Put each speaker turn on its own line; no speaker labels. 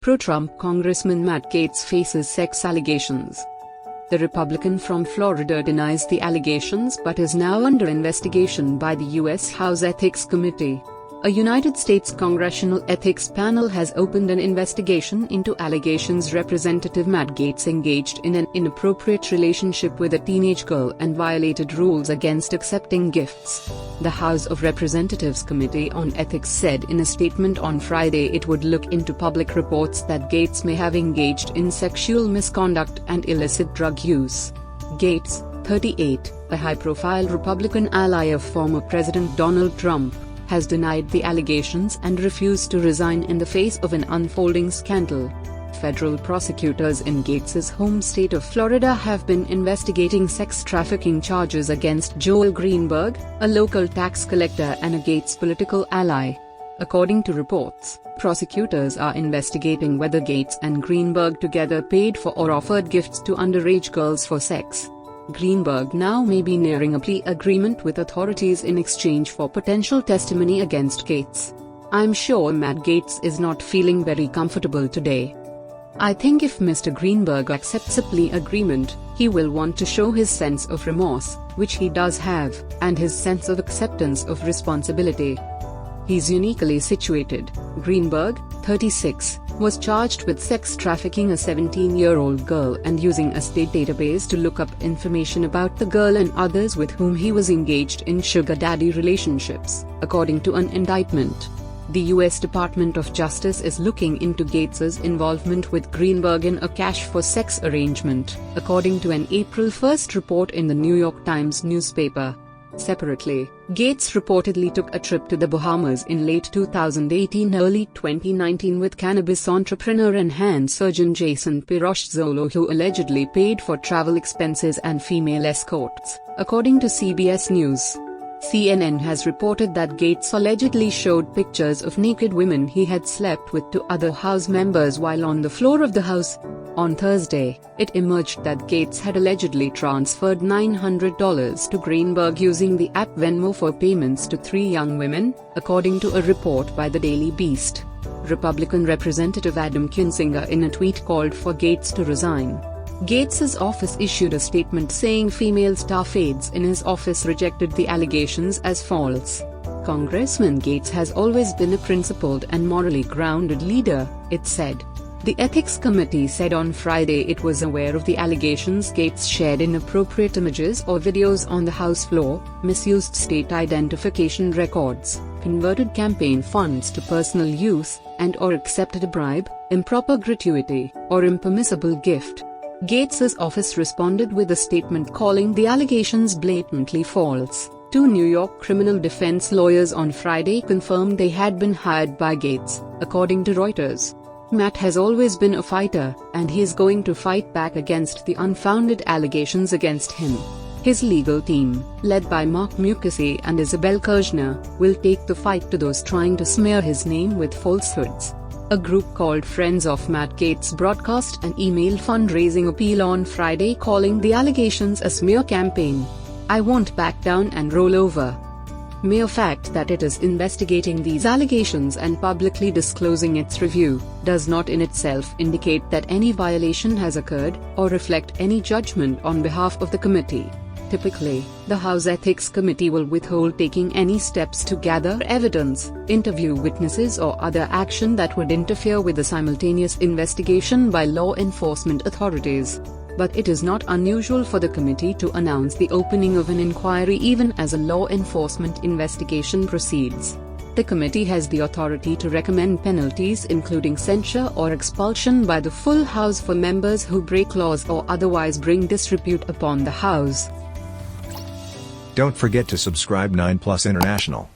Pro-Trump Congressman Matt Gaetz faces sex allegations. The Republican from Florida denies the allegations but is now under investigation by the U.S. House Ethics Committee. A United States Congressional Ethics Panel has opened an investigation into allegations Representative Matt Gaetz engaged in an inappropriate relationship with a teenage girl and violated rules against accepting gifts. The House of Representatives Committee on Ethics said in a statement on Friday it would look into public reports that Gaetz may have engaged in sexual misconduct and illicit drug use. Gaetz, 38, a high-profile Republican ally of former President Donald Trump, has denied the allegations and refused to resign in the face of an unfolding scandal. Federal prosecutors in Gaetz's home state of Florida have been investigating sex trafficking charges against Joel Greenberg, a local tax collector and a Gaetz political ally. According to reports, prosecutors are investigating whether Gaetz and Greenberg together paid for or offered gifts to underage girls for sex. Greenberg now may be nearing a plea agreement with authorities in exchange for potential testimony against Gaetz. "I'm sure Matt Gaetz is not feeling very comfortable today. I think if Mr. Greenberg accepts a plea agreement, he will want to show his sense of remorse, which he does have, and his sense of acceptance of responsibility. He's uniquely situated." Greenberg, 36, was charged with sex trafficking a 17-year-old girl and using a state database to look up information about the girl and others with whom he was engaged in sugar daddy relationships, according to an indictment. The U.S. Department of Justice is looking into Gaetz's involvement with Greenberg in a cash-for-sex arrangement, according to an April 1 report in the New York Times newspaper. Separately, Gaetz reportedly took a trip to the Bahamas in late 2018-early 2019 with cannabis entrepreneur and hand surgeon Jason Piroshzolo, who allegedly paid for travel expenses and female escorts, according to CBS News. CNN has reported that Gaetz allegedly showed pictures of naked women he had slept with to other House members while on the floor of the House. On Thursday, it emerged that Gaetz had allegedly transferred $900 to Greenberg using the app Venmo for payments to 3 young women, according to a report by the Daily Beast. Republican Representative Adam Kinzinger in a tweet called for Gaetz to resign. Gaetz's office issued a statement saying female staff aides in his office rejected the allegations as false. Congressman Gaetz has always been a principled and morally grounded leader, it said. The Ethics Committee said on Friday it was aware of the allegations Gaetz shared inappropriate images or videos on the House floor, misused state identification records, converted campaign funds to personal use, and/or accepted a bribe, improper gratuity, or impermissible gift. Gaetz's office responded with a statement calling the allegations blatantly false. 2 New York criminal defense lawyers on Friday confirmed they had been hired by Gaetz, according to Reuters. Matt has always been a fighter, and he is going to fight back against the unfounded allegations against him. His legal team, led by Mark Mukasey and Isabel Kirchner, will take the fight to those trying to smear his name with falsehoods. A group called Friends of Matt Gaetz broadcast an email fundraising appeal on Friday calling the allegations a smear campaign. "I won't back down and roll over." Mere fact that it is investigating these allegations and publicly disclosing its review does not in itself indicate that any violation has occurred, or reflect any judgment on behalf of the committee. Typically, the House Ethics Committee will withhold taking any steps to gather evidence, interview witnesses or other action that would interfere with the simultaneous investigation by law enforcement authorities. But it is not unusual for the committee to announce the opening of an inquiry even as a law enforcement investigation proceeds. The committee has the authority to recommend penalties including censure or expulsion by the full House for members who break laws or otherwise bring disrepute upon the House.
Don't forget to subscribe 9plus International.